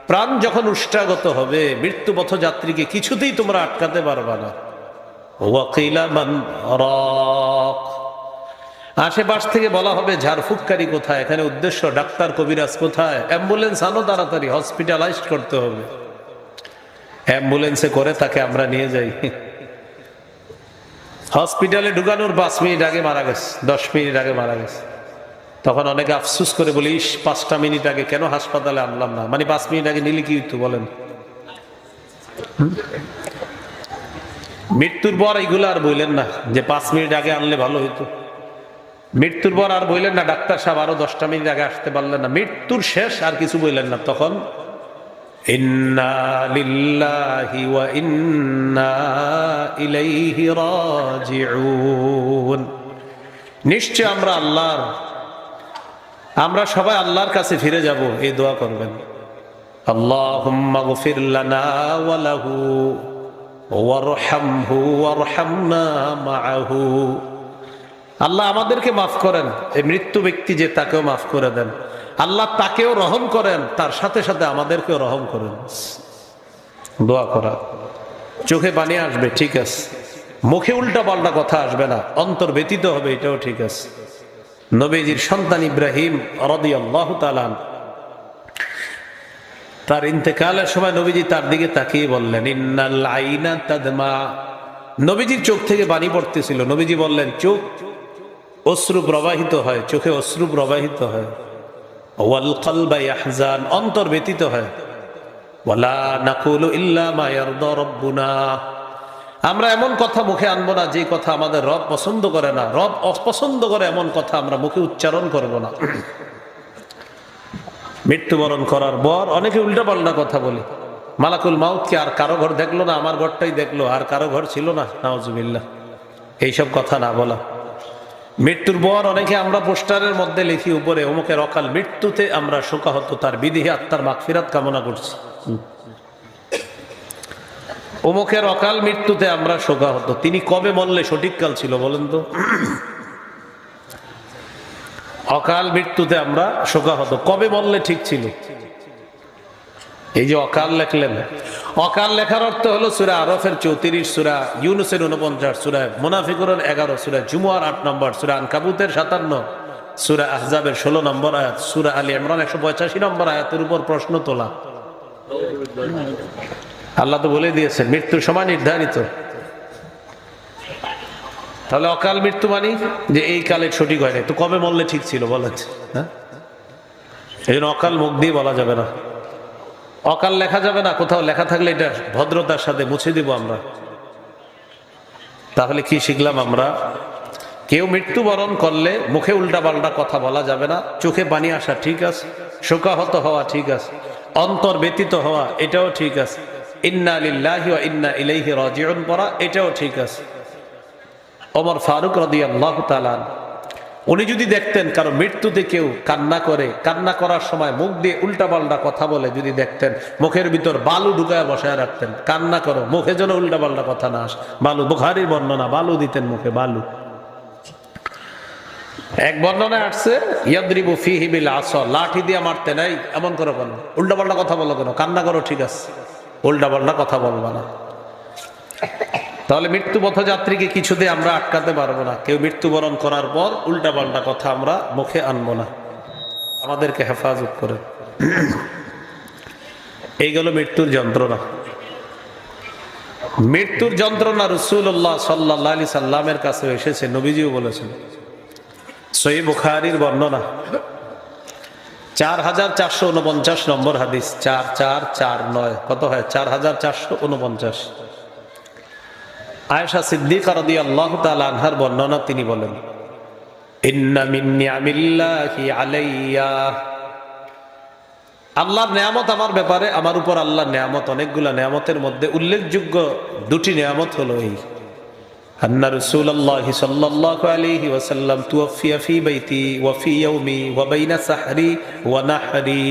প্রাণ যখন উষ্ঠাগত হবে, মৃত্যু পথযাত্রীকে কিছুতেই তোমরা আটকাতে পারবা না। ওয়াকিলা মান রাক, আশেপাশ থেকে বলা হবে ঝাড়ফুঁককারী কোথায়, এখানে উদ্দেশ্য ডাক্তার কবিরাজ কোথায়, অ্যাম্বুলেন্স আনো তাড়াতাড়ি, হসপিটালাইজড করতে হবে। অ্যাম্বুলেন্সে করে তাকে আমরা নিয়ে যাই, হসপিটালে ঢুকানোর 5 মিনিট আগে মারা গেছে, 10 মিনিট আগে মারা গেছে। তখন অনেকে আফসুস করে বলি, 5টা মিনিট আগে কেন হাসপাতালে আনলাম না। মানে 5 মিনিট আগে নিলে কি হইতো বলেন? মৃত্যুর পর এইগুলো আর বললেন না যে 5 মিনিট আগে আনলে ভালো হইতো। মৃত্যুর পর আর বললেন না ডাক্তার সাহেব আরো 10টা মিনিট আগে আসতে পারলেন না। মৃত্যুর শেষ আর কিছু বললেন না। তখন ইন্না লিল্লাহি ওয়া ইন্না ইলাইহি রাজিউন, নিশ্চয় আমরা আল্লাহর, আমরা সবাই আল্লাহর কাছে ফিরে যাব। এই দোয়া করবেন, আল্লাহুম্মা গফির লানা ওয়া লাহু ওয়ারহামহু ওয়ারহামনা মাআহু। আল্লাহ আমাদেরকে মাফ করেন, এই মৃত্যু ব্যক্তি যে তাকেও মাফ করে দেন। আল্লাহ তাকেও রহম করেন, তার সাথে সাথে আমাদেরকেও রহম করেন। দোয়া করা, চোখে পানি আসবে ঠিক আছে, মুখে উল্টা পাল্টা কথা আসবে না, অন্তর ব্যতীত হবে, এটাও ঠিক আছে। নবীজির সন্তান ইব্রাহিম রাদিয়াল্লাহু তাআলা তার ইন্তেকালের সময় নবীজি তার দিকে তাকিয়ে বললেন, ইন্নাল আইনা তাদমা। নবীজির চোখ থেকে পানি পড়তেছিল। নবীজি বললেন, চোখ অশ্রু প্রবাহিত হয়, চোখে অশ্রু প্রবাহিত হয়। ওয়াল কলবা ইয়াহজান, অন্তর ব্যতীত হয়। ওয়ালা নাকুলু ইল্লা মা ইয়ারদা রাব্বুনা, আমরা এমন কথা মুখে আনবো না যে কথা আমাদের রব পছন্দ করে না। রব অপছন্দ করে এমন কথা আমরা মুখে উচ্চারণ করব না। মৃত্যুবরণ করার পর অনেকে উল্টাপাল্টা কথা বলে। মালাকুল মাউতকে আর কারো ঘর দেখলো না, আমার ঘরটাই দেখলো, আর কারো ঘর ছিল না, নাউজুবিল্লাহ। এইসব কথা না বলা। মৃত্যুর পর অনেকে আমরা পোস্টারের মধ্যে লিখি উপরে, অমুকের অকাল মৃত্যুতে আমরা শোকাহত, তার বিদেহী আত্মার মাগফিরাত কামনা করছি। অমুকের অকাল মৃত্যুতে আমরা শোকাহত। তিনি কবে মরলে সঠিক কাল ছিল বলেন তো? অকাল মৃত্যুতে আমরা শোকাহত, কবে মরলে ঠিক ছিল? এই যে অকাল লেখলেন, অকাল লেখার অর্থ হলো সূরা আরফের 34, সূরা ইউনূসের 49, সূরা মুনাফিকুনের 11, সূরা জুমুয়ার 8 নম্বর, সূরা আনকাবুতের 57, সূরা আহজাবের 16 নম্বর আয়াত, সূরা আলী ইমরান 185 নম্বর আয়াতের উপর প্রশ্ন তোলা। আল্লাহ তো বলে দিয়েছেন মৃত্যুর সময় নির্ধারিত। তাহলে অকাল মৃত্যু মানে যে এই কালে সঠিক হয় না, তো কবে মরলে ঠিক ছিল বলেন? হ্যাঁ, এই জন্য অকাল মুখ দিয়ে বলা যাবে না, অকাল লেখা যাবে না। কোথাও লেখা থাকলে এটা ভদ্রতার সাথে মুছে দিব আমরা। তাহলে কি শিখলাম আমরা? কেউ মৃত্যুবরণ করলে মুখে উল্টা পাল্টা কথা বলা যাবে না, চোখে পানি আসা ঠিক আছে, শোকাহত হওয়া ঠিক আছে, অন্তর ব্যতীত হওয়া এটাও ঠিক আছে, ইন্না লিল্লাহি ওয়া ইন্না ইলাইহি রাজিউন পড়া এটাও ঠিক আছে। ওমর ফারুক রাদিয়াল্লাহু তাআলা উনি যদি দেখতেন কারো মৃত্যুতে কেউ কান্না করে, কান্না করার সময় মুখ দিয়ে উল্টা পাল্টা কথা বলে, যদি দেখতেন মুখের ভিতর বালু ঢুকায় বসায় রাখতেন, কান্না করো মুখে যেন উল্টা পাল্টা কথা না আসে। বালু, বুখারীর বর্ণনা, বালু দিতেন মুখে, বালু। এক বর্ণনায় আসছে ইয়াদরিবু ফিহি বিল আসা, লাঠি দিয়ে মারতে নাই, এমন করো কেন, উল্টা পাল্টা কথা বলো কেন, কান্না করো ঠিক আছে, উল্টা পাল্টা কথা বলবা না। তাহলে মৃত্যু পথযাত্রীকে কিছুতে আমরা আটকাতে পারবো না। কেউ মৃত্যুবরণ করার পর উল্টা পাল্টা কথা আমরা মুখে আনবো না। আমাদেরকে হেফাজত করে। এই গেল মৃত্যুর যন্ত্রণা। মৃত্যুর যন্ত্রণা রাসূলুল্লাহ সাল্লাল্লাহু আলাইহি সাল্লামের কাছে এসেছে, নবীজিও বলেছেন। সহিহ বুখারীর বর্ণনা 4449 নম্বর হাদিস, 4449 কত হয়? 4449। আয়েশা সিদ্দিকা রাদিয়াল্লাহু তাআলা আনহার বর্ণনা, তিনি বলেন, ইন্না মিন নিআমিল্লাহি আলাইয়া, আল্লাহর নিয়ামত আমার ব্যাপারে, আমার উপর আল্লাহর নিয়ামত অনেকগুলা, নিয়ামতের মধ্যে উল্লেখযোগ্য দুটি নিয়ামত হলো এই, আন্না রাসূলুল্লাহি সাল্লাল্লাহু আলাইহি ওয়াসাল্লাম তুওফিয়া ফি বাইতি ওয়া ফি ইয়াউমি ওয়া বাইনা সাহরি ওয়া নাহরি।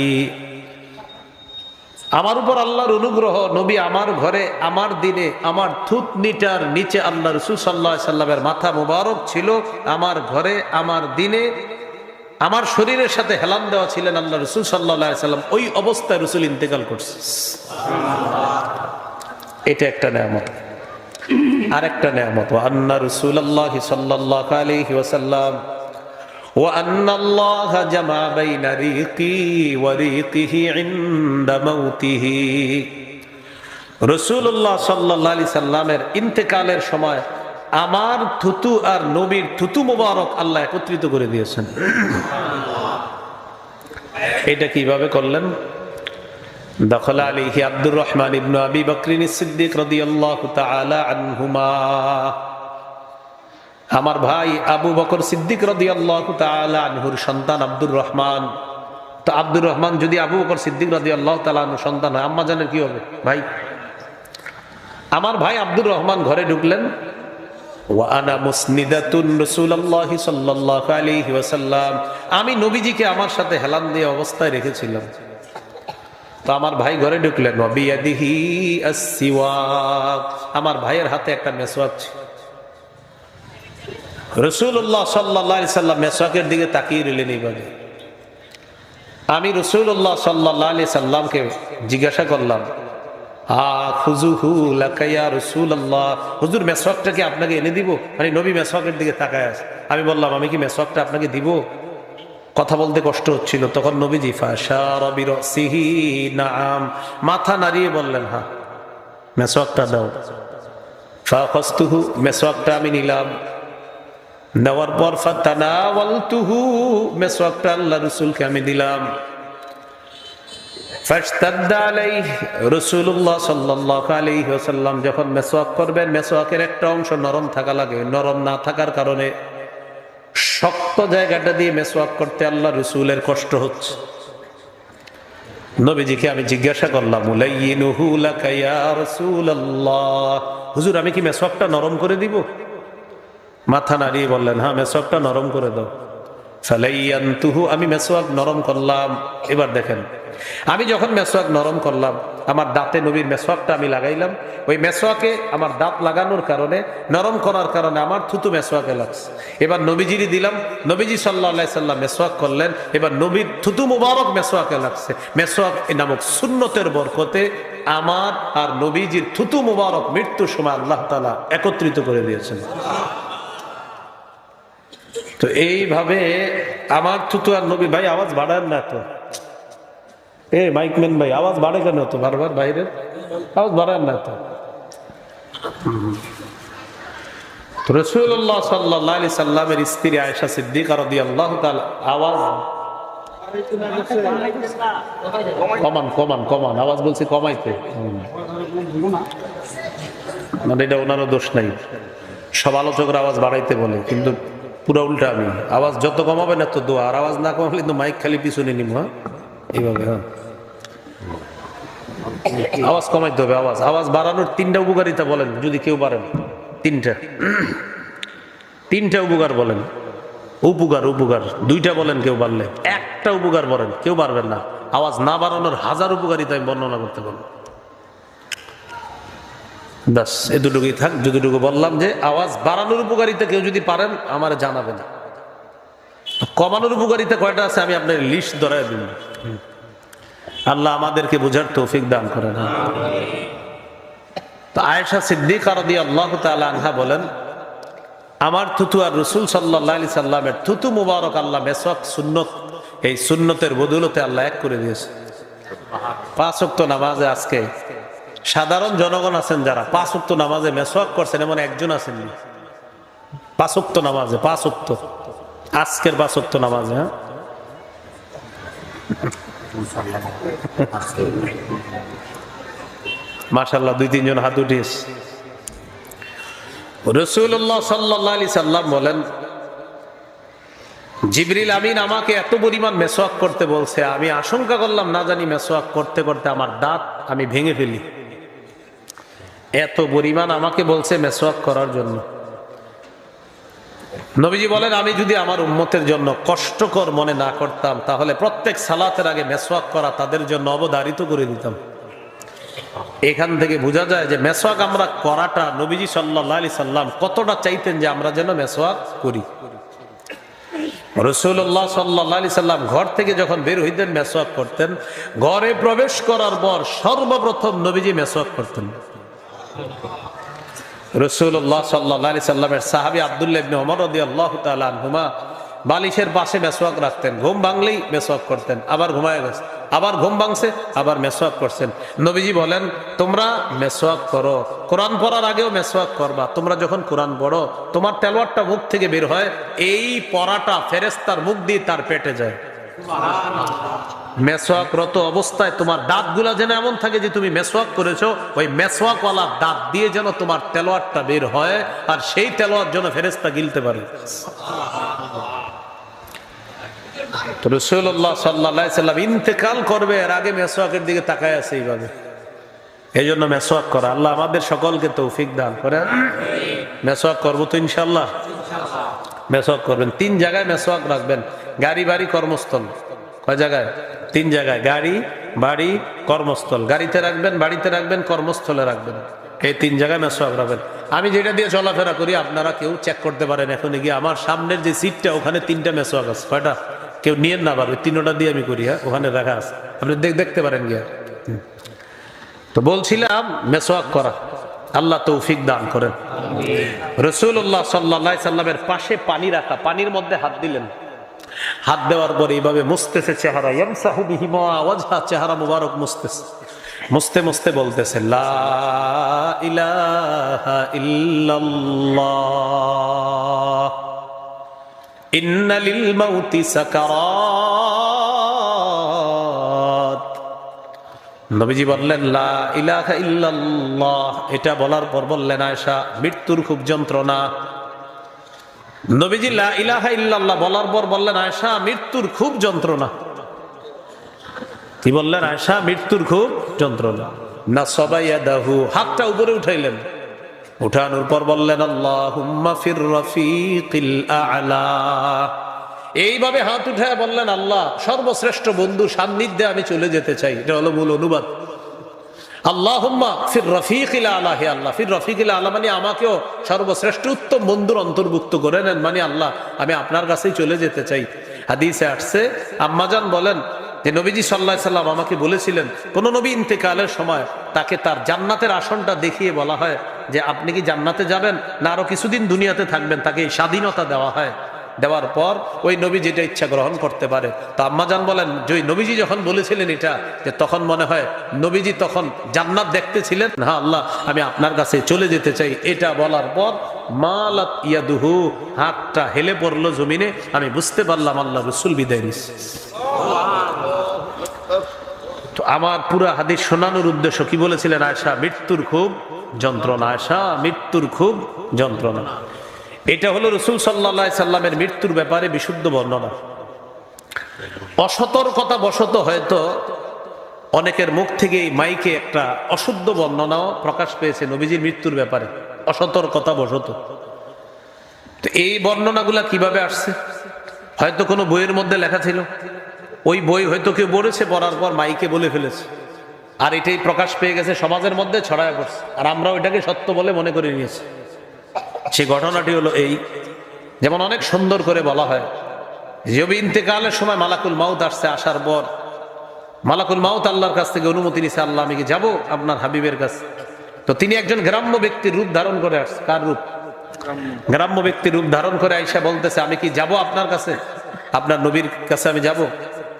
আমার উপর আল্লাহর অনুগ্রহ, নবী আমার ঘরে, আমার দিনে, আমার থুতনিটার নিচে আল্লাহ রাসূল সাল্লাল্লাহু আলাইহি সাল্লামের মাথা মুবারক ছিল, আমার ঘরে, আমার দিনে, আমার শরীরের সাথে হেলান দেওয়া ছিলেন আল্লাহ রসুল সাল্লাল্লাহু আলাইহি সাল্লাম, ওই অবস্থায় রসুল ইন্তেকাল করছে। এটা একটা নেয়ামত। আরেকটা নেয়ামত, ওয়া আন্না রাসূলুল্লাহি সাল্লাল্লাহু আলাইহি ওয়াসাল্লাম ওয়া আন্না আল্লাহ জামা বাইনা রিকি ওয়া রিকিহি ইনদা মাউতিহি। রাসূলুল্লাহ সাল্লাল্লাহু আলাইহি সাল্লামের ইন্তেকালের সময় আমার থুতু আর নবীর থুতু মুবারক আল্লাহ একত্রিত করে দিয়েছেন। এটা কিভাবে করলেন? দাখালা আলাইহি আব্দুর রহমান ইবনে আবি বকর সিদ্দিক রাদিয়াল্লাহু তাআলা আনহুমা। আমার ভাই আবু বকর সিদ্দিক রাদিয়াল্লাহু তাআলা আনহুর সন্তান আব্দুর রহমান। তো আব্দুর রহমান যদি আবু বকর সিদ্দিক রাদিয়াল্লাহু তাআলা আনহুর সন্তান হয়, আম্মা জানের কি হবে? ভাই, আমার ভাই আব্দুর রহমান ঘরে ঢুকলেন। ওয়া আনা মুসনিদাতুন রাসূলুল্লাহি সাল্লাল্লাহু আলাইহি ওয়াসাল্লাম, আমি নবীজিকে আমার সাথে হেলান দিয়ে অবস্থায় রেখেছিলাম। তো আমার ভাই ঘরে ঢুকলেন, ওয়া বিয়াদিহি আস-সিওয়াক, আমার ভাইয়ের হাতে একটা মেসওয়াক ছিল। রাসূলুল্লাহ সাল্লাল্লাহু আলাইহি সাল্লাম মেসওয়াকের দিকে তাকিয়ে রইলেন এইভাবে। আমি রাসূলুল্লাহ সাল্লাল্লাহু আলাইহি সাল্লামকে জিজ্ঞাসা করলাম, খুযুহু লাকা ইয়া রাসূলুল্লাহ, হুজুর মেসওয়াকটা কি আপনাকে এনে দিব? মানে নবী মেসওয়াকের দিকে তাকায় আছে। আমি বললাম, আমি কি মেসওয়াকটা আপনাকে দিব? কথা বলতে কষ্ট হচ্ছিল। তখন নবীজি ফাশারা বিরাসিহি নাআম, মাথা নাড়িয়ে বললেন, হ্যাঁ মেসওয়াকটা দাও। ফাখাসতুহু, মেসওয়াকটা আমি নিলাম। নেওয়ার পর ফাতানাওয়ালতুহু, মেসওয়াকটা আল্লাহ রাসূলকে আমি দিলাম। ফাশতাদ্দা আলাইহি, রাসূলুল্লাহ সাল্লাল্লাহু আলাইহি ওয়াসাল্লাম যখন মেসওয়াক করবেন, মেসওয়াকের একটা অংশ নরম থাকা লাগে। নরম না থাকার কারণে শক্ত জায়গাটা দিয়ে মেসওয়াক করতে আল্লাহ রাসূলের কষ্ট হচ্ছে। নবীজিকে আমি জিজ্ঞাসা করলাম, উলাইয়িনুহু লাকা ইয়া রাসূলুল্লাহ, হুজুর আমি কি মেসওয়াকটা নরম করে দিব? মাথা নাড়িয়ে বললেন, হ্যাঁ মেসওয়াকটা নরম করে দাও। ফালাইয়ানতুহু, আমি মেসওয়াক নরম করলাম। এবার দেখেন, আমি যখন মেসওয়াক নরম করলাম, আমার দাঁতে নবীর মেসওয়াকটা আমি লাগাইলাম। ওই মেসওয়াকে আমার দাঁত লাগানোর কারণে, নরম করার কারণে আমার থুতু মেসওয়াকে লাগছে। এবার নবীজিরই দিলাম, নবীজি সাল্লাল্লাহু আলাইহি সাল্লাম মেসওয়াক করলেন। এবার নবীর থুতু মুবারক মেসওয়াকে লাগছে। মেসওয়াক নামক সুন্নতের বরকতে আমার আর নবীজির থুতু মুবারক মৃত্যুর সময় আল্লাহ তাআলা একত্রিত করে দিয়েছেন। তো এইভাবে আমার থুতু আর নবী, ভাই আওয়াজ বাড়ান না তো, মাইকম্যান ভাই আওয়াজ বাড়ে কেন তো বারবার? বাইরের আওয়াজ বাড়ান না তো। রাসূলুল্লাহ সাল্লাল্লাহু আলাইহি সাল্লামের স্ত্রী আয়েশা সিদ্দিকা রাদিয়াল্লাহু তাআলা, আওয়াজ কমান আওয়াজ বলছি কমাইতে। মানে এটা ওনারও দোষ নাই, সব আলোচকরা আওয়াজ বাড়াইতে বলে, কিন্তু পুরো উল্টা। আমি আওয়াজ যত কমাবেন এত দোয়া, আর আওয়াজ না কমালে কিন্তু মাইক খালি পিছনে নিব। হ্যাঁ এইভাবে, হ্যাঁ আওয়াজ কমাইতে হবে। আওয়াজ বাড়ানোর তিনটা উপকারিতা বলেন যদি কেউ পারেন। তিনটা উপকার বলেন। উপকার দুইটা বলেন কেউ পারলে, একটা উপকার বলেন কেউ পারবেন না। আওয়াজ না বাড়ানোর 1000 উপকারিতা আমি বর্ণনা করতে পারবো। ব্যাস এতটুকুই থাক। যতটুকু বললাম যে আওয়াজ বাড়ানোর উপকারিতা কেউ যদি পারেন আমার জানাবেন। কমানোর উপকারিতা কয়টা আছে আমি আপনার লিস্ট ধরাই দিব। আল্লাহ আমাদেরকে বোঝার তৌফিক দান করেন। তো আয়েশা সিদ্দিকা রাদিয়াল্লাহু তাআলা আনহা বলেন, আমার থুতু আর রাসূল সাল্লাল্লাহু আলাইহি সাল্লামের থুতু মুবারক আল্লাহ মেসওয়াক সুন্নত, এই সুন্নতের বদৌলতে আল্লাহ এক করে দিয়েছে। 5 ওয়াক্ত নামাজে আজকে সাধারণ জনগণ আছেন যারা 5 ওয়াক্ত নামাজে মেসওয়াক করছেন, এমন একজন আছেন 5 ওয়াক্ত নামাজে, 5 ওয়াক্ত আজকের 5 ওয়াক্ত নামাজে। হ্যাঁ মাশাআল্লাহ 2-3 জন হাত উঠিস। রাসূলুল্লাহ সাল্লাল্লাহু আলাইহি সাল্লাম বলেন, জিবরিল আমিন আমাকে এত পরিমাণ মেসওয়াক করতে বলছে, আমি আশঙ্কা করলাম না জানি মেসওয়াক করতে করতে আমার দাঁত আমি ভেঙে ফেলি। এত পরিমাণ আমাকে বলছে মেসওয়াক করার জন্য। নবীজি বলেন, আমি যদি আমার উম্মতের জন্য কষ্টকর মনে না করতাম, তাহলে প্রত্যেক সালাতের আগে মেসওয়াক করা তাদের জন্য অবধারিত করে দিতাম। এখান থেকে বোঝা যায় যে মেসওয়াক আমরা করাটা নবীজি সাল্লাল্লাহু আলাইহি সাল্লাম কতটা চাইতেন যে আমরা যেন মেসওয়াক করি। রাসূলুল্লাহ সাল্লাল্লাহু আলাইহি সাল্লাম ঘর থেকে যখন বের হইতেন মেসওয়াক করতেন, ঘরে প্রবেশ করার পর সর্বপ্রথম নবীজি মেসওয়াক করতেন। রাসূলুল্লাহ সাল্লাল্লাহু আলাইহি সাল্লামের সাহাবী আব্দুল্লাহ ইবনে ওমর রাদিয়াল্লাহু তাআলা আনহুমা বালিশের পাশে মেসওয়াক রাখতেন, ঘুম ভাঙলেই মেসওয়াক করতেন, আবার ঘুমায় গেছে, আবার ঘুম ভাঙছে, আবার মেসওয়াক করছেন। নবীজি বলেন, তোমরা মেসওয়াক করো, কোরআন পড়ার আগেও মেসওয়াক করবা। তোমরা যখন কোরআন পড়ো, তোমার তেলাওয়াতটা মুখ থেকে বের হয়, এই পড়াটা ফেরেশতার মুখ দিয়ে তার পেটে যায়। মেসওয়াকরত অবস্থায় তোমার দাঁতগুলা যেন এমন থাকে যে তুমি মেসওয়াক করেছো, ওই মেসওয়াকওয়ালা দাঁত দিয়ে যেন তোমার তেলাওয়াতটা বের হয়, আর সেই তেলাওয়াত যেন ফেরেশতা গিলতে পারে। রাসূলুল্লাহ সাল্লাল্লাহু আলাইহি সাল্লাম ইন্তেকাল করবে, এর আগে মেসওয়াকের দিকে তাকায় আছে এইভাবে। এই জন্য মেসওয়াক করা, আল্লাহ আমাদের সকলকে তৌফিক দান করেন। মেসওয়াক করবো তো ইনশাআল্লাহ। মেসওয়াক করবেন, 3 জায়গায় মেসওয়াক রাখবেন, গাড়ি, বাড়ি, কর্মস্থল। কয় জায়গায়? 3 জায়গায়, গাড়ি, বাড়ি, কর্মস্থল। গাড়িতে রাখবেন, বাড়িতে রাখবেন, কর্মস্থলে রাখবেন, এই 3 জায়গায় মেসওয়াক রাখবেন। আমি যেটা দিয়ে চলাফেরা করি আপনারা কেউ চেক করতে পারেন, এখন গিয়ে আমার সামনের যে সিটটা ওখানে 3টা মেসওয়াক আছে। কয়টা? কেউ নিয়েন না, আবার ওই 3টা দিয়ে আমি করি, হ্যাঁ, ওখানে রাখা আছে, আপনি দেখতে পারেন গিয়া। তো বলছিলাম মেসওয়াক করা, আল্লাহ তৌফিক দান করেন। রাসূলুল্লাহ সাল্লাল্লাহু আলাইহি সাল্লামের পাশে পানি রাখা, পানির মধ্যে হাত দিলেন, হাত দেওয়ার পরে এইভাবে মুছতেছে চেহারা, ইয়ামসাহু বিহিমা ওয়াজহা, চেহারা মুবারক মুছতেছে, মুছতে মুছতে বলতেছে, লা ইলাহা ইল্লাল্লাহ, ইন্না লিল মাউতি সাকারাত। নবীজি বললেন, লা ইলাহা ইল্লাল্লাহ, এটা বলার পর বললেন, আয়েশা, মৃত্যুর খুব যন্ত্রণা। নবীজি লা ইলাহা ইল্লাল্লাহ বলার পর বললেন, আয়েশা, মৃত্যুর খুব যন্ত্রণা। কি বললেন? আয়েশা, মৃত্যুর খুব যন্ত্রণা। নাসাবা ইয়াদাহু, হাতটা উপরে উঠাইলেন, উঠানোর পর বললেন, আল্লাহুম্মা ফির রাফিকিল আ'লা। এইভাবে হাত উঠায় বললেন, আল্লাহ, সর্বশ্রেষ্ঠ বন্ধু সান্নিধ্যে আমি চলে যেতে চাই। এটা হলো মূল অনুবাদ। আল্লাহুম্মা ফির রাফিকিল আ'লা, হে আল্লাহ, ফির রাফিকিল আ'লা মানে আমাকেও সর্বশ্রেষ্ঠ উত্তম বন্ধুর অন্তর্ভুক্ত করে নেন, মানে আল্লাহ আমি আপনার কাছেই চলে যেতে চাই। হাদিসে আসছে, আম্মাজান বলেন যে নবীজি সাল্লাল্লাহু আলাইহি সাল্লাম আমাকে বলেছিলেন, কোন নবী ইন্তেকালের সময় তাকে তার জান্নাতের আসনটা দেখিয়ে বলা হয় যে আপনি কি জান্নাতে যাবেন না আরো কিছুদিন দুনিয়াতে থাকবেন, তাকে এই স্বাধীনতা দেওয়া হয়। দেওয়ার পর ওই নবী যেটা ইচ্ছা গ্রহণ করতে পারে। তো আম্মাজান বলেন, যে নবীজি যখন বলেছিলেন এটা, যে তখন মনে হয় নবীজি তখন জান্নাত দেখতেছিলেন। হ্যাঁ আল্লাহ, আমি আপনার কাছে চলে যেতে চাই। এটা বলার পর মালাত ইয়াদুহু, হাতটা হেলে পড়লো জমিনে। আমি বুঝতে পারলাম আল্লাহ রাসূল বিদায় নিচ্ছে। তো আমার পুরা হাদিস শোনানোর উদ্দেশ্য কি বলেছিলেন? আয়েশা, মৃত্যুর খুব যন্ত্রণা, আয়েশা, মৃত্যুর খুব যন্ত্রণা। এটা হলো রাসূল সাল্লাল্লাহু আলাইহি সাল্লামের মৃত্যুর ব্যাপারে বিশুদ্ধ বর্ণনা। অসতর্কতা বশত হয়তো অনেকের মুখ থেকে এই মাইকে একটা অশুদ্ধ বর্ণনাও প্রকাশ পেয়েছে নবীজির মৃত্যুর ব্যাপারে, অসতর্কতা বশত। তো এই বর্ণনাগুলা কিভাবে আসছে? হয়তো কোনো বইয়ের মধ্যে লেখা ছিল, ওই বই হয়তো কেউ পড়েছে, পড়ার পর মাইকে বলে ফেলেছে, আর এটাই প্রকাশ পেয়ে গেছে, সমাজের মধ্যে ছড়ায় পড়ছে, আর আমরা ওইটাকে সত্য বলে মনে করে নিয়েছি। সে ঘটনাটি হলো এই, যেমন অনেক সুন্দর করে বলা হয় যে ইন্তেকালের সময় মালাকুল মাউত আসছে, আসার পর মালাকুল মাউত আল্লাহর কাছ থেকে অনুমতি নিছে, আল্লাহ আমি কি যাবো আপনার হাবিবের কাছে? তো তিনি একজন গ্রাম্য ব্যক্তির রূপ ধারণ করে আসছে। কার রূপ? গ্রাম্য ব্যক্তির রূপ ধারণ করে আইসা বলতেছে, আমি কি যাব আপনার কাছে, আপনার নবীর কাছে আমি যাব?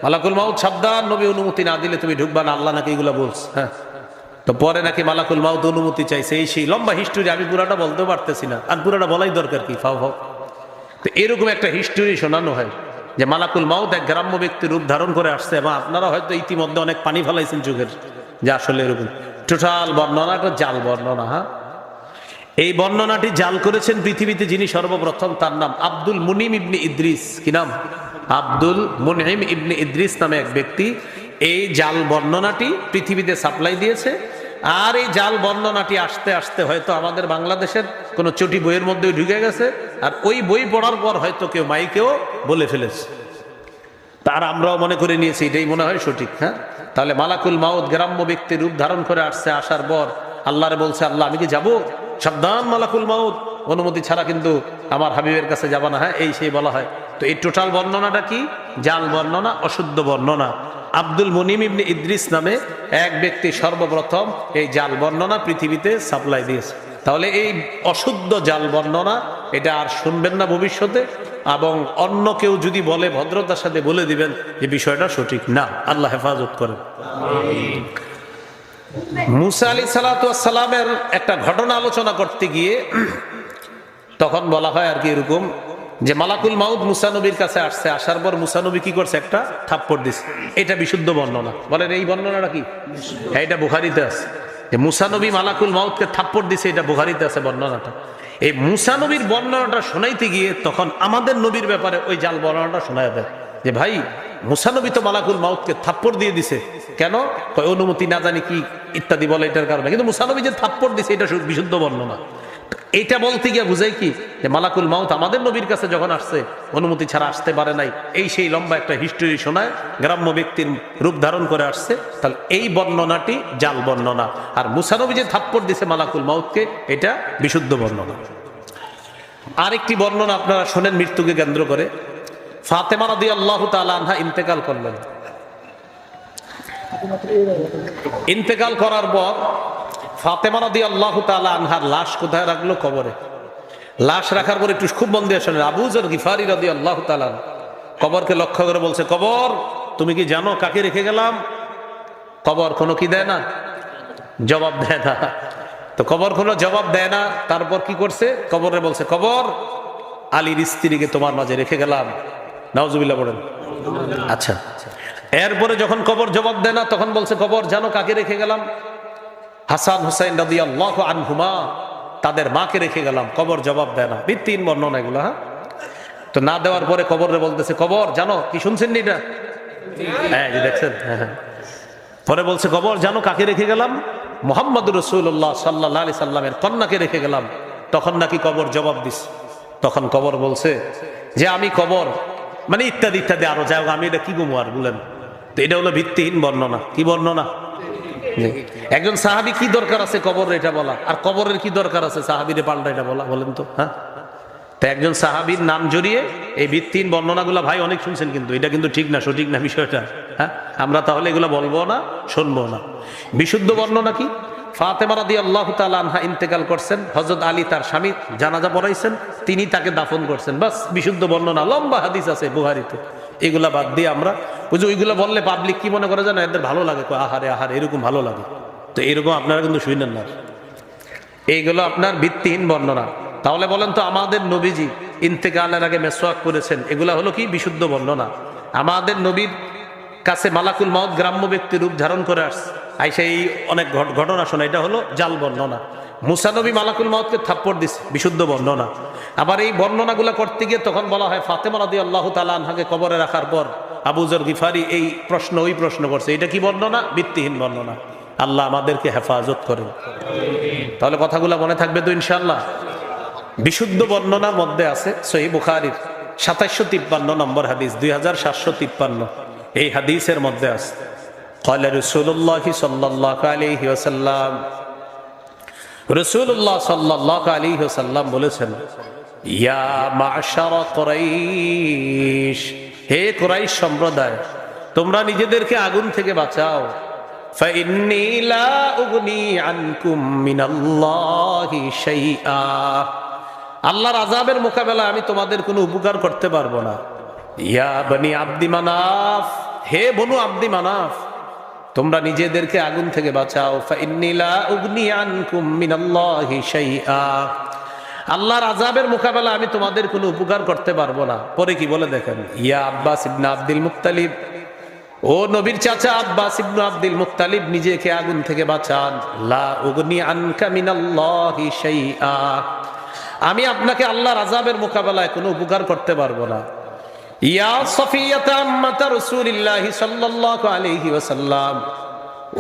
মালাকুল মাউত সাবধান, নবী অনুমতি না দিলে তুমি ঢুকবা না, আল্লাহ নাকি এগুলা বলছে। হ্যাঁ, তো পরে নাকি মালাকুল মাউত অনুমতি চাইছে, এই সেই লম্বা হিস্টোরি, আমি পুরাটা বলতে পারতেছি না, আর পুরাটা বলাই দরকার কি, ফাও ফাও। তো এরকম একটা হিস্টোরি শোনানো হয় যে মালাকুল মাউত এক গ্রাম্য ব্যক্তির রূপ ধারণ করে আসছে, এবং আপনারা হয়তো ইতিমধ্যে অনেক পানি ফেলাইছেন চোখের, যে আসলে এরকম। টোটাল বর্ণনাটা জাল বর্ণনা। হ্যাঁ, এই বর্ণনাটি জাল করেছেন পৃথিবীতে যিনি সর্বপ্রথম, তার নাম আব্দুল মুনিম ইবনে ইদ্রিস। কি নাম? আব্দুল মুনিম ইবনে ইদ্রিস নামে এক ব্যক্তি এই জাল বর্ণনাটি পৃথিবীতে সাপ্লাই দিয়েছে। আর এই জাল বর্ণনাটি আসতে আসতে হয়তো আমাদের বাংলাদেশের কোনো চটি বইয়ের মধ্যে ঢুকে গেছে, আর ওই বই পড়ার পর হয়তো কেউ মাইকেও বলে ফেলেছে, তার আমরাও মনে করে নিয়েছি এটাই মনে হয় সঠিক। হ্যাঁ, তাহলে মালাকুল মাউত গ্রাম্য ব্যক্তির রূপ ধারণ করে আসছে, আসার পর আল্লাহরে বলছে, আল্লাহ আমি কি যাবো? সাবধান মালাকুল মাউত, অনুমতি ছাড়া কিন্তু আমার হাবিবের কাছে যাবা না। হ্যাঁ, এই সেই বলা হয়। তো এই টোটাল বর্ণনাটা কি? জাল বর্ণনা, অশুদ্ধ বর্ণনা। আব্দুল মুনিম ইবনে ইদ্রিস নামে এক ব্যক্তি সর্বপ্রথম এই জাল বর্ণনা পৃথিবীতে সাপ্লাই দিয়েছে। তাহলে এই অশুদ্ধ জাল বর্ণনা এটা আর শুনবেন না ভবিষ্যতে, এবং অন্য কেউ যদি বলে ভদ্রতার সাথে বলে দিবেন যে বিষয়টা সঠিক না। আল্লাহ হেফাজত করেন। মুসা আলাইহিস সালাতু ওয়াস সালামের একটা ঘটনা আলোচনা করতে গিয়ে তখন বলা হয় আর কি এরকম যে মালাকুল মাউত মুসা নবীর কাছে আসছে, আসার পর মুসা নবী কি করছে? একটা থাপ্পড় দিছে। এটা বিশুদ্ধ বর্ণনা। বলেন এই বর্ণনাটা কি? হ্যাঁ, এটা বুখারীতে আছে যে মুসা নবী মালাকুল মাউতকে থাপ্পড় দিছে, এটা বুখারীতে আছে বর্ণনাটা। এই মুসা নবীর বর্ণনাটা শোনাইতে গিয়ে তখন আমাদের নবীর ব্যাপারে ওই জাল বর্ণনাটা শোনায় দেয় যে ভাই মুসা নবী তো মালাকুল মাউতকে থাপ্পড় দিয়ে দিছে, কেন? অনুমতি না জানি কি ইত্যাদি বলে, এটার কারণে। কিন্তু মুসা নবী যে থাপ্পড় দিছে এটা বিশুদ্ধ বর্ণনা। এটা বলতে গিয়ে বুঝাই কি যে মালাকুল মাউত আমাদের নবীর কাছে যখন আসছে অনুমতি ছাড়া আসতে পারে নাই, এই সেই লম্বা একটা হিস্টোরি শোনায়, গ্রাম্য ব্যক্তির রূপ ধারণ করে আসছে। তাহলে এই বর্ণনাটি জাল বর্ণনা। আর মুসা নবী যে থাপ্পড় দিছে মালাকুল মাউতকে, এটা বিশুদ্ধ বর্ণনা। আরেকটি বর্ণনা আপনারা শোনেন মৃত্যুকে কেন্দ্র করে। ফাতেমা রাদিয়াল্লাহু তাআলা আনহা ইন্তেকাল করলেন। ইন্তেকাল করার পর ফাতেমা রাদিয়াল্লাহু তাআলা আনহার লাশ কোথায় রাখলো? কবরে। লাশ রাখার পর একটু খুব মন দিয়ে শোনেন, আবু যর গিফারি রাদিয়াল্লাহু তাআলা কবরকে লক্ষ্য করে বলছে, কবর তুমি কি জানো কাকে রেখে গেলাম? কবর কোনো কি দেয় না, জবাব দেয় না। তো কবর কোনো জবাব দেয় না। তারপর কি করছে? কবরে বলছে, কবর আলীর স্ত্রীকে তোমার মাঝে রেখে গেলাম। নাউজুবিল্লাহ বলেন। আচ্ছা, এরপরে যখন কবর জবাব দেয় না তখন বলছে, কবর জানো কাকে রেখে গেলাম? হাসান হুসাইন রাদিয়াল্লাহু আনহুমা, তাদের মাকে রেখে গেলাম। কবর জবাব দেয় না। ভিত্তিহীন বর্ণনা এগুলো। হ্যাঁ, তো না দেওয়ার পরে কবরে বলতেছে, কবর জানো কি শুনছেন এটা? হ্যাঁ, দেখছেন। হ্যাঁ, পরে বলছে, কবর জানো কাকে রেখে গেলাম? মুহাম্মদুর রাসূলুল্লাহ সাল্লাল্লাহু আলাইহি সাল্লামের কন্যাকে রেখে গেলাম। তখন নাকি কবর জবাব দিস। তখন কবর বলছে যে আমি কবর মানে ইত্যাদি ইত্যাদি আরো যাই হোক, আমি এটা কি গুমো আর বলেন। তো এটা হলো ভিত্তিহীন বর্ণনা। কি বর্ণনা? একজন সাহাবী কি দরকার আছে কবর এটা বলা, আর কবরের কি দরকার আছে সাহাবীরে পাল্টা এটা বলা? বলেন তো। হ্যাঁ, তো একজন সাহাবীর নাম জড়িয়ে এই ভিত্তিহীন বর্ণনাগুলো ভাই অনেক শুনছেন, কিন্তু এটা কিন্তু ঠিক না, সঠিক না বিষয়টা। হ্যাঁ, আমরা তাহলে এগুলো বলবো না, শুনবো না। বিশুদ্ধ বর্ণনা কি? ফাতেমা রাদিয়াল্লাহু তাআলা আনহা ইন্তেকাল করছেন, হযরত আলী তার স্বামী জানাজা পড়াইছেন, তিনি তাকে দাফন করছেন। বাস বিশুদ্ধ বর্ণনা। লম্বা হাদিস আছে বুখারীতে। এগুলা বাদ দিয়ে আমরা বুঝি ওইগুলো বললে পাবলিক কি মনে করে জানো? এদের ভালো লাগে, আহারে আহারে এরকম ভালো লাগে। তো এরকম আপনারা কিন্তু শুনেন না। এইগুলো আপনার ভিত্তিহীন বর্ণনা। তাহলে বলেন তো, আমাদের নবীজি ইন্তেকালের আগে মেসওয়াক করেছেন, এগুলা হলো কি বিশুদ্ধ বর্ণনা? আমাদের নবীর কাছে মালাকুল মাউত গ্রাম্য ব্যক্তির রূপ ধারণ করে আসছে, আইসা এই অনেক ঘটনা শোনা, এটা হলো জাল বর্ণনা। মুসা নবী মালাকুল মাউতকে থাপ্পড় দিছে, বিশুদ্ধ বর্ণনা। আবার এই বর্ণনাগুলো করতে গিয়ে তখন বলা হয় ফাতেমা রাদিয়াল্লাহু তাআলা আনহাকে কবরে রাখার পর আবু যর গিফারি এই প্রশ্ন ওই প্রশ্ন করছে। এটা কি বর্ণনা? ভিত্তিহীন বর্ণনা। আল্লাহ আমাদেরকে হেফাজত করেন। তাহলে কথাগুলো মনে থাকবে তো ইনশাআল্লাহ। বিশুদ্ধ বর্ণনার মধ্যে আছে সহিহ বুখারীর 2753 নম্বর হাদিস, 2753। এই হাদিসের মধ্যে আছে ক্বালা রাসূলুল্লাহ সাল্লাল্লাহু আলাইহি ওয়াসাল্লাম, রাসূলুল্লাহ সাল্লাল্লাহু আলাইহি ওয়াসাল্লাম বলেছেন, ইয়া মা'শারা কুরাইশ, হে কুরাইশ সম্প্রদায়, তোমরা নিজেদেরকে আগুন থেকে বাঁচাও। ফাইন্নী লা উগনি আনকুম মিনাল্লাহি শাইআ, আল্লাহর আযাবের মোকাবেলায় আমি তোমাদের কোনো উপকার করতে পারবো না। ইয়া বনি আব্দি মানাফ, হে বনু আব্দি মানাফ, তোমরা নিজেদেরকে আগুন থেকে বাঁচাও। ফাইন্নী লা উগনি আনকুম মিনাল্লাহি শাইআ, আল্লাহর আযাবের মোকাবেলায় আমি তোমাদের কোনো উপকার করতে পারবো না। পরে কি বলে দেখেন, ইয়া আব্বাস ইবনে আব্দুল মুত্তালিব, ও নবীর চাচা আব্বাস ইবনে আব্দুল মুত্তালিব, নিজেকে আগুন থেকে বাঁচান। লা উগনি আনকা মিনাল্লাহি শাইআ, আমি আপনাকে আল্লাহর আযাবের মোকাবেলায় কোনো উপকার করতে পারবো না। ইয়া সফিয়াতা আম্মাতা রাসূলিল্লাহি সাল্লাল্লাহু আলাইহি ওয়াসাল্লাম,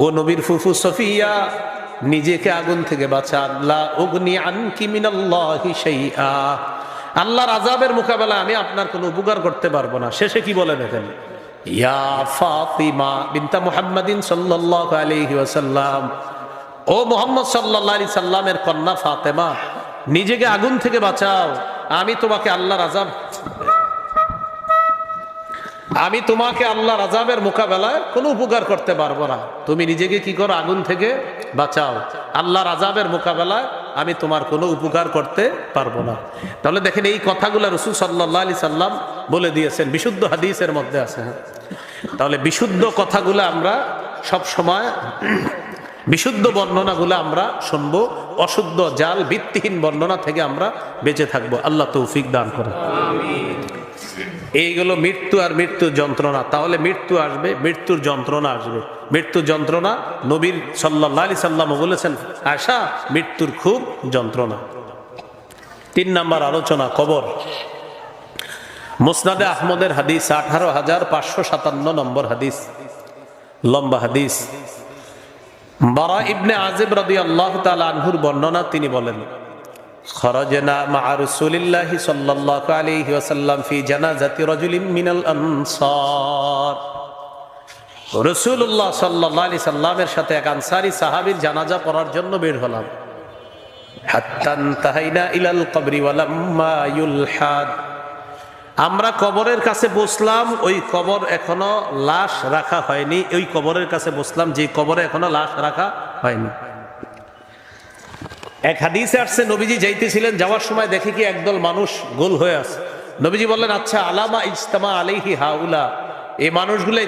ও নবীর ফুফু সফিয়া, নিজেকে আগুন থেকে বাঁচান। লা উগনি আনকি মিনাল্লাহি শাইআ, আল্লাহর আযাবের মোকাবেলায় আমি আপনার কোনো উপকার করতে পারবো না। শেষে কি বলে দেখেন, ইয়া ফাতিমা বিনতা মুহাম্মাদিন সাল্লাল্লাহু আলাইহি ওয়াসাল্লাম, ও মুহাম্মদ সাল্লাল্লাহু আলাইহি সাল্লামের কন্যা ফাতেমা, নিজেকে আগুন থেকে বাঁচাও, আমি তোমাকে আল্লাহর আযাব আমি তোমাকে আল্লাহর আযাবের মোকাবেলায় কোনো উপকার করতে পারবো না। তুমি নিজেকে কি করো? আগুন থেকে বাঁচাও। আল্লাহর আযাবের মোকাবেলায় আমি তোমার কোনো উপকার করতে পারবো না। তাহলে দেখেন, এই কথাগুলো রাসূল সাল্লাল্লাহু আলাইহি সাল্লাম বলে দিয়েছেন, বিশুদ্ধ হাদিসের মধ্যে আছে। তাহলে বিশুদ্ধ কথাগুলো আমরা সব সময়, বিশুদ্ধ বর্ণনাগুলো আমরা শুনবো, অশুদ্ধ জাল ভিত্তিহীন বর্ণনা থেকে আমরা বেঁচে থাকবো। আল্লাহ তৌফিক দান করে। এইগুলো মৃত্যু আর মৃত্যুর যন্ত্রণা। তাহলে মৃত্যু আসবে, মৃত্যুর যন্ত্রণা আসবে। মৃত্যুর যন্ত্রণা নবী সাল্লাল্লাহু আলাইহি সাল্লাম বলেছেন, আয়েশা, মৃত্যুর খুব যন্ত্রণা। 3 নাম্বার আলোচনা, কবর। মুসনাদে আহমদের হাদিস 18,557 নম্বর হাদিস, লম্বা হাদিস। বারা ইবনে আজিব রাদিয়াল্লাহু তাআলা আনহুর বর্ণনা, তিনি বলেন, খরাজনা মা রাসূলিল্লাহি সাল্লাল্লাহু আলাইহি ওয়াসাল্লাম ফি জানাজাতি রাজুলিন মিনাল আনসার। রাসূলুল্লাহ সাল্লাল্লাহু আলাইহি সাল্লামের সাথে এক আনসারী সাহাবীর জানাজা পড়ার জন্য বের হলাম। হাত্তা ইনতাহাইনা ইলাল কবরি ওয়া লাম্মা ইউলহাদ। আমরা কবরের কাছে বসলাম, ওই কবর এখনো লাশ রাখা হয়নি। ওই কবরের কাছে বসলাম যে কবরে এখনো লাশ রাখা হয়নি। এক হাদিসে আসছে, নবীজি যাইতেছিলেন, যাওয়ার সময় দেখে কি একদল মানুষ গোল হয়ে আছে। নবীজি বললেন, আচ্ছা, আলামা ইজতামা আলাইহি হাউলা, এই মানুষগুলো